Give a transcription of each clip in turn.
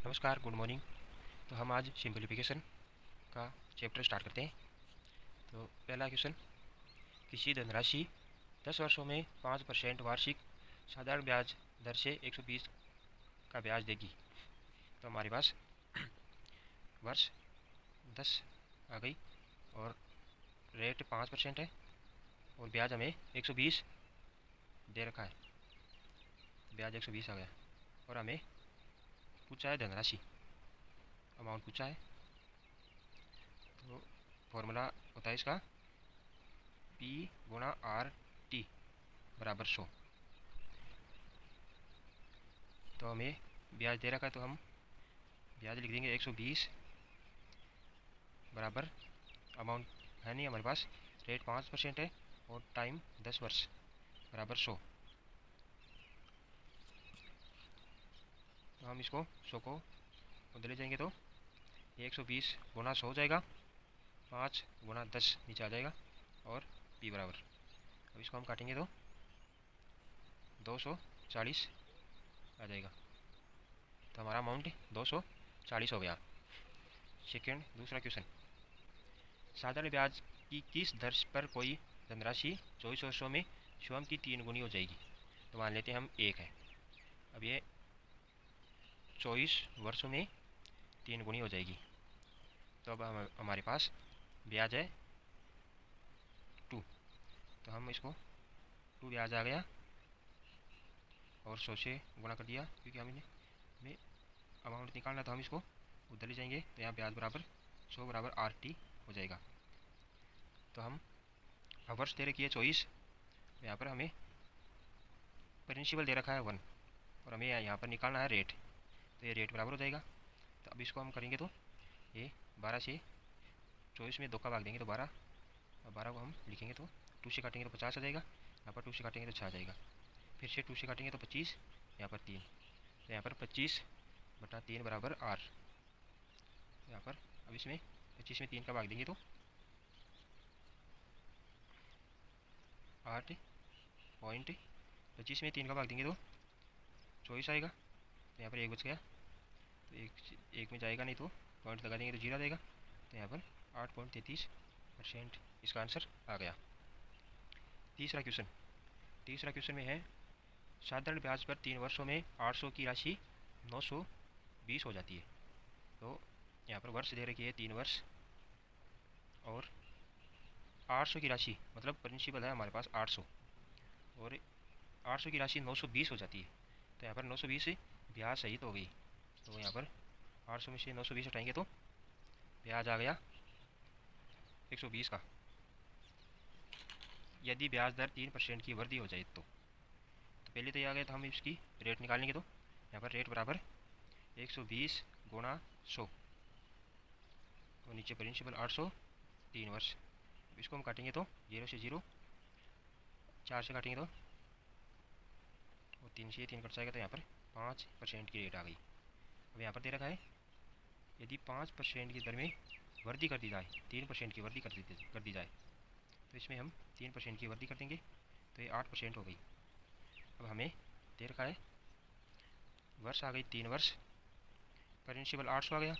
नमस्कार, good morning. तो हम आज सिंप्लीफिकेशन का चैप्टर स्टार्ट करते हैं। तो पहला क्वेश्चन, किसी धनराशि 10 वर्षों में 5% वार्षिक साधारण ब्याज दर से 120 का ब्याज देगी। तो हमारे पास वर्ष 10 आ गई और रेट 5% है और ब्याज हमें 120 दे रखा है। ब्याज 120 आ गया और हमें पूछा है धनराशि, अमाउंट पूछा है। तो फॉर्मूला होता है इसका P गुणा RT बराबर 100। तो हमें ब्याज दे रखा है तो हम ब्याज लिख देंगे 120 बराबर अमाउंट है नहीं हमारे पास, रेट 5% है और टाइम 10 वर्ष बराबर 100। तो हम इसको 100 को उधर ले जाएंगे तो 120 गुना 100 हो जाएगा, 5 गुना 10 नीचे आ जाएगा और P बराबर, अब इसको हम काटेंगे तो 240 आ जाएगा। तो हमारा अमाउंट 240 हो गया। सेकेंड, दूसरा क्वेश्चन, साधारण ब्याज की किस दर पर कोई धनराशि 24 वर्षों में स्वयं की 3 गुनी हो जाएगी। तो मान लेते हैं हम 1 है, अब ये 24 वर्षों में 3 गुनी हो जाएगी। तो अब हमारे पास ब्याज है 2, तो हम इसको 2 ब्याज आ गया और 100 से गुणा कर दिया क्योंकि हमें अमाउंट निकालना, तो हम इसको उधर ले जाएंगे तो यहाँ ब्याज बराबर 100 बराबर RT हो जाएगा। तो हम वर्ष दे रखी है 24, यहाँ पर हमें प्रिंसिपल दे रखा है 1 और हमें यहाँ पर निकालना है रेट, तो ये रेट बराबर हो जाएगा। तो अब इसको हम करेंगे तो ये 12 से 24 में 2 का भाग देंगे तो 12, और 12 को हम लिखेंगे तो 2 से काटेंगे तो 50 आ जाएगा, यहाँ पर 2 से काटेंगे तो 6 आ जाएगा, फिर से 2 से काटेंगे तो 25, यहाँ पर 3, तो यहाँ पर 25/3 बराबर R। यहाँ पर अब इसमें 25 में 3 का भाग देंगे तो 8.25 में 3 का भाग देंगे तो 24 आएगा, तो यहाँ पर 1 बच गया, तो एक में जाएगा नहीं तो पॉइंट लगा देंगे तो 0 आ जाएगा, तो यहाँ पर 8.33% इसका आंसर आ गया। तीसरा क्वेश्चन में है, साधारण ब्याज पर 3 वर्षों में 800 की राशि 920 हो जाती है। तो यहाँ पर वर्ष दे रखी है 3 वर्ष और 800 की राशि मतलब प्रिंसिपल है हमारे पास 800 और 800 की राशि 920 हो जाती है। तो यहाँ पर 920 ब्याज सहित हो गई, तो यहाँ पर 800 में से 920 हटाएंगे तो ब्याज आ गया 120 का, यदि ब्याज दर 3% की वृद्धि हो जाए तो पहले तो ये आ गया, तो हम इसकी रेट निकालेंगे तो यहाँ पर रेट बराबर 120 गुणा 100 और नीचे प्रिंसिपल 800 3 वर्ष। इसको हम काटेंगे तो 0 से 0, 4 से काटेंगे तो और 3 से 3 कट जाएगा, तो यहाँ पर 5% की रेट आ गई। अब यहाँ पर दे रखा है यदि 5% की दर में वृद्धि कर दी जाए, 3% की वृद्धि कर दी जाए, तो इसमें हम 3% की वृद्धि कर देंगे तो ये 8% हो गई। अब हमें दे रखा है वर्ष आ गई 3 वर्ष, प्रिंसिपल 800 आ गया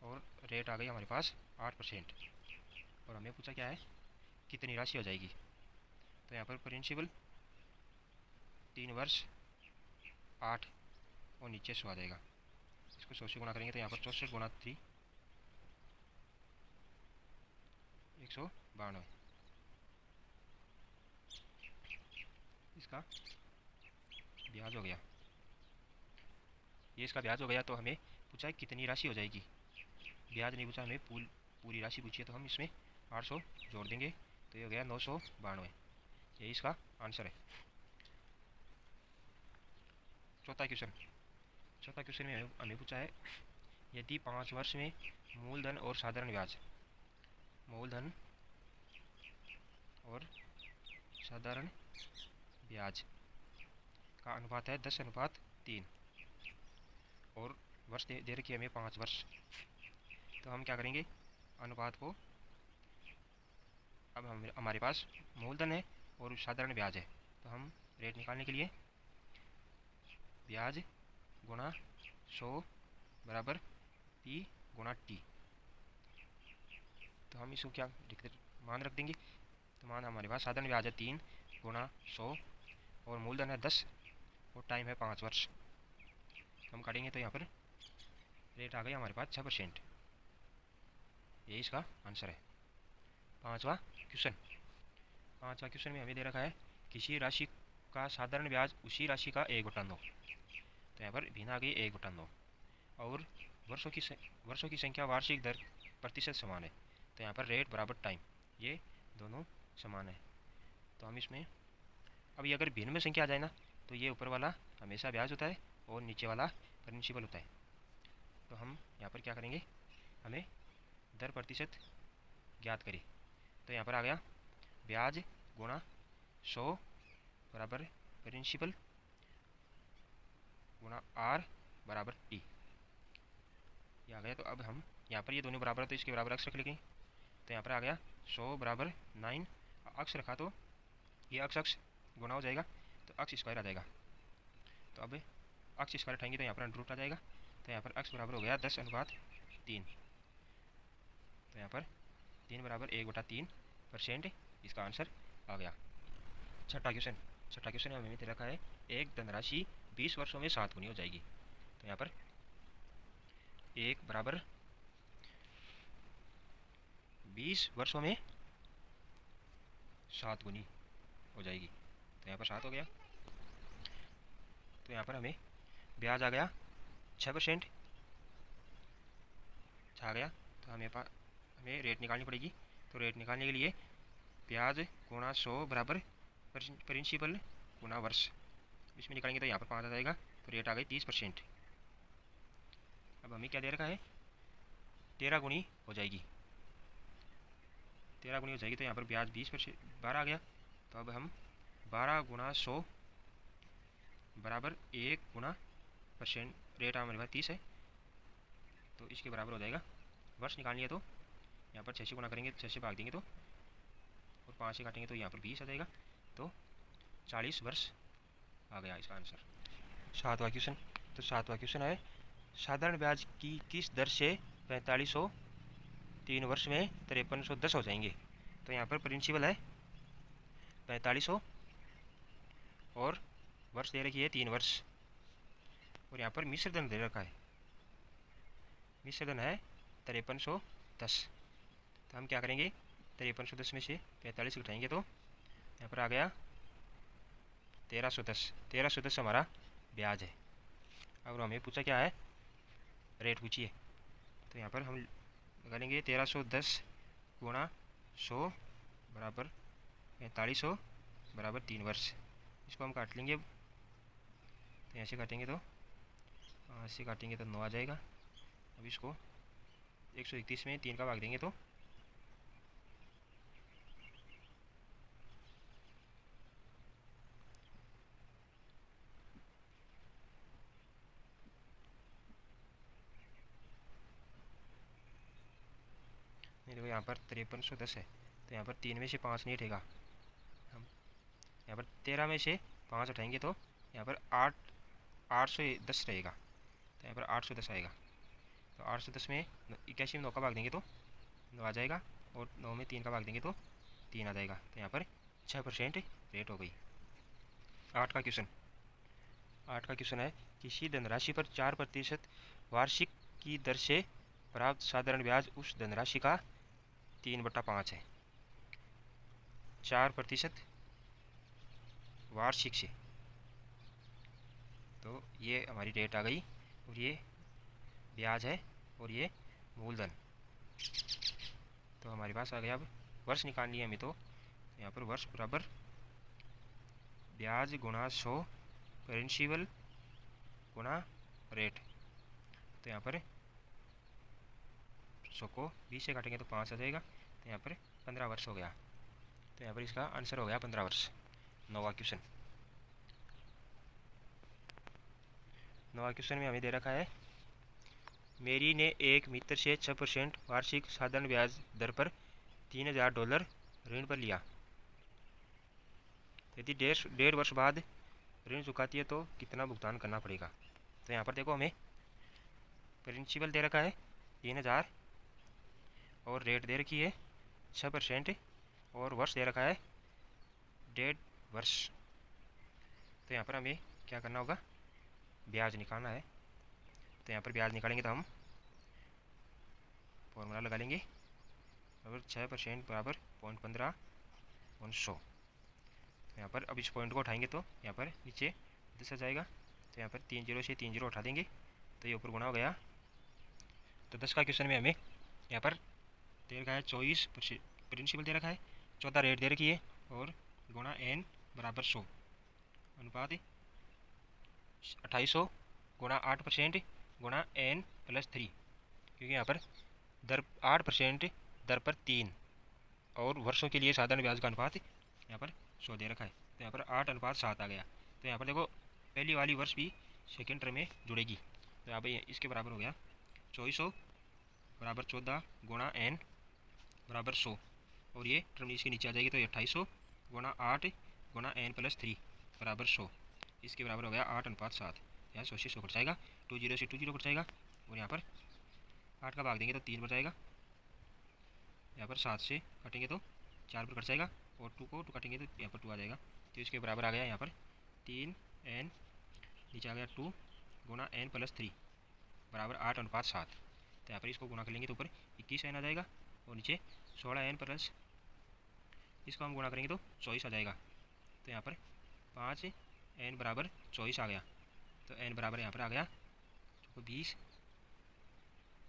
और रेट आ गई हमारे पास 8%, और हमें पूछा क्या है कितनी राशि हो जाएगी। तो यहाँ पर प्रिंसिपल 3 वर्ष 8 और नीचे 100 आ जाएगा, इसको 100 से गुणा करेंगे तो यहाँ पर 64 गुणा 3 192, इसका ब्याज हो गया, ये इसका ब्याज हो गया। तो हमें पूछा है कितनी राशि हो जाएगी, ब्याज नहीं पूछा, हमें पूरी राशि पूछी है, तो हम इसमें 800 जोड़ देंगे तो ये हो गया 992, यही इसका आंसर है। चौथा क्वेश्चन में हमें पूछा है यदि 5 वर्ष में मूलधन और साधारण ब्याज का अनुपात है 10:3 और वर्ष दे रखी है हमें 5 वर्ष। तो हम क्या करेंगे, अनुपात को, अब हमारे पास मूलधन है और साधारण ब्याज है, तो हम रेट निकालने के लिए ब्याज गुणा 100 बराबर P गुणा T। तो हम इसको क्या मान रख देंगे, तो मान हमारे पास साधारण ब्याज है 3 गुणा 100 और मूलधन है 10 और टाइम है 5 वर्ष। हम काटेंगे तो यहाँ पर रेट आ गई हमारे पास 6%। ये इसका आंसर है। पांचवा क्वेश्चन में हमें दे रखा है किसी राशि का साधारण ब्याज उसी राशि का 1/9। तो यहाँ पर भिन्न आ गई 1/9 और वर्षों की संख्या वार्षिक दर प्रतिशत समान है। तो यहाँ पर रेट बराबर टाइम, ये दोनों समान है। तो हम इसमें अब ये अगर भिन्न में संख्या आ जाए ना, तो ये ऊपर वाला हमेशा ब्याज होता है और नीचे वाला प्रिंसिपल होता है। तो हम यहाँ पर क्या करेंगे, हमें दर प्रतिशत ज्ञात करें। तो यहाँ पर आ गया ब्याज गुणा 100 बराबर प्रिंसिपल गुणा R बराबर T। ये आ गया। तो अब हम यहाँ पर ये दोनों बराबर है तो इसके बराबर अक्स रख लेंगे। तो यहाँ पर आ गया 100 बराबर 9, अक्स रखा तो ये अक्स गुणा हो जाएगा तो अक्स स्क्वायर आ जाएगा। तो अब अक्स स्क्वायर उठाएंगे तो यहाँ पर अंडर रूट आ जाएगा। तो यहाँ पर अक्स बराबर हो गया 10/3। तो यहाँ पर 3 बराबर 1/3% इसका आंसर आ गया। छठा क्वेश्चन हमें दे रखा है एक धनराशि 20 वर्षों में 7 गुनी हो जाएगी। तो यहाँ पर 1 बराबर 20 वर्षों में 7 गुनी हो जाएगी। तो यहाँ पर 7 हो गया। तो यहाँ पर हमें ब्याज आ गया 6% आ गया। तो हमें रेट निकालनी पड़ेगी। तो रेट निकालने के लिए ब्याज गुणा 100 बराबर प्रिंसिपल गुणा वर्ष, इसमें निकालेंगे तो यहाँ पर 5 आ जाएगा। तो रेट आ गई 30%। अब हमें क्या दे रखा है, 13 गुनी हो जाएगी। 13 गुनी हो जाएगी तो यहाँ पर ब्याज 12 आ गया। तो अब हम 12 गुणा 100 बराबर 1 गुणा %, रेट हमारे पास 30 है तो इसके बराबर हो जाएगा। वर्ष निकालनी है तो यहाँ पर 6 से गुणा करेंगे, 6 से भाग देंगे तो और 5 से काटेंगे तो यहाँ पर 20 आ जाएगा। तो 40 वर्ष आ गया इसका आंसर। सातवां क्वेश्चन है साधारण ब्याज की किस दर से 4500 3 वर्ष में 5310 हो जाएंगे। तो यहाँ पर प्रिंसिपल है 4500 और वर्ष दे रखी है 3 वर्ष और यहाँ पर मिश्र धन दे रखा है, मिश्र धन है 5310। तो हम क्या करेंगे, 5310 में से 45 उठाएंगे तो यहाँ पर आ गया 1310 हमारा ब्याज है। और हमें पूछा क्या है, रेट पूछिए। तो यहाँ पर हम करेंगे 1310 गुणा 100 बराबर 4500 बराबर 3 वर्ष। इसको हम काट लेंगे। तो ऐसे काटेंगे तो 9 आ जाएगा। अब इसको 131 में 3 का भाग देंगे तो देखो यहाँ पर 5310 है तो यहाँ पर 3 में से 5 नहीं उठेगा। हम यहाँ पर 13 में से 5 उठाएंगे तो यहाँ पर 810 रहेगा। तो यहाँ पर 810 आएगा। तो 810 में 81 में 9 का भाग देंगे तो 9 आ जाएगा और 9 में 3 का भाग देंगे तो 3 आ जाएगा। तो यहाँ पर 6% रेट हो गई। 8वां क्वेश्चन है किसी धनराशि पर 4% वार्षिक की दर से प्राप्त साधारण ब्याज उस धनराशि का 3/5 है। 4% वार्षिक से, तो ये हमारी रेट आ गई और ये ब्याज है और ये मूलधन। तो हमारे पास आ गया। अब वर्ष निकालनी है हमें। तो यहाँ पर वर्ष बराबर ब्याज गुणा 100 प्रिंसिपल गुणा रेट। तो यहाँ पर 100 को 20 से काटेंगे तो 5 आ जाएगा। तो यहाँ पर 15 वर्ष हो गया। तो यहाँ पर इसका आंसर हो गया 15 वर्ष। 9वां क्वेश्चन में हमें दे रखा है मेरी ने एक मित्र से 6% वार्षिक साधारण ब्याज दर पर $3000 ऋण पर लिया। यदि 1.5 वर्ष बाद ऋण चुकाती है तो कितना भुगतान करना पड़ेगा। तो यहाँ पर देखो हमें प्रिंसिपल दे रखा है 3000 और रेट दे रखी है 6% और वर्ष दे रखा है 1.5 वर्ष। तो यहाँ पर हमें क्या करना होगा, ब्याज निकालना है। तो यहाँ पर ब्याज निकालेंगे तो हम फॉर्मूला लगा लेंगे, और 6% बराबर 0.15/100। तो यहाँ पर अब इस पॉइंट को उठाएंगे तो यहाँ पर नीचे 10 आ जाएगा। तो यहाँ पर 3 जीरो से 3 जीरो उठा देंगे तो ये ऊपर गुणा हो गया। तो 10 का क्वेश्चन में हमें यहाँ पर दे रखा है 24 प्रिंसिपल दे रखा है, 14 रेट दे रखी है और गुणा n बराबर 100 अनुपात 2800 गुणा 8% गुणा n + 3, क्योंकि यहाँ पर दर 8% दर पर 3 और वर्षों के लिए साधारण ब्याज का अनुपात यहाँ पर 100 दे रखा है। तो यहाँ पर 8:7 आ गया। तो यहाँ पर देखो पहली वाली वर्ष भी सेकेंड टर्म में जुड़ेगी। तो यहाँ पर इसके बराबर हो गया 2400 बराबर 14 गुणा n बराबर 100, और ये टर्म इसके नीचे आ जाएगी तो 2800 गुणा 8 गुणा n + 3 बराबर 100। इसके बराबर हो गया 8:7। यहाँ 100 से 100 कट जाएगा, 2 जीरो से 2 जीरो कट जाएगा, और यहाँ पर 8 का भाग देंगे तो 3 बच जाएगा। यहाँ पर 7 से कटेंगे तो 4 पर कट जाएगा, और 2 को 2 काटेंगे तो यहाँ पर 2 आ जाएगा। तो इसके बराबर आ गया यहाँ पर 3n, नीचे आ गया 2 गुणा n + 3 बराबर 8:7। तो यहाँ पर इसको गुणा कर लेंगे तो ऊपर 21n आ जाएगा, और नीचे 16n प्लस इसको हम गुणा करेंगे तो 24 आ जाएगा। तो यहाँ पर 5n बराबर 24 आ गया। तो n बराबर यहाँ पर आ गया 20।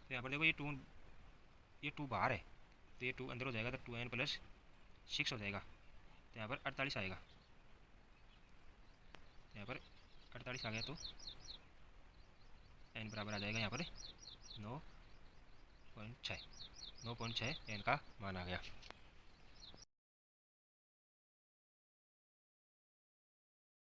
तो यहाँ पर देखो ये 2 बाहर है, तो ये 2 अंदर हो जाएगा, तो 2n + 6 हो जाएगा। तो यहाँ पर 48 आएगा। तो यहाँ पर 48 आ गया, तो n बराबर आ जाएगा यहाँ पर 9.6 n का मान आ गया।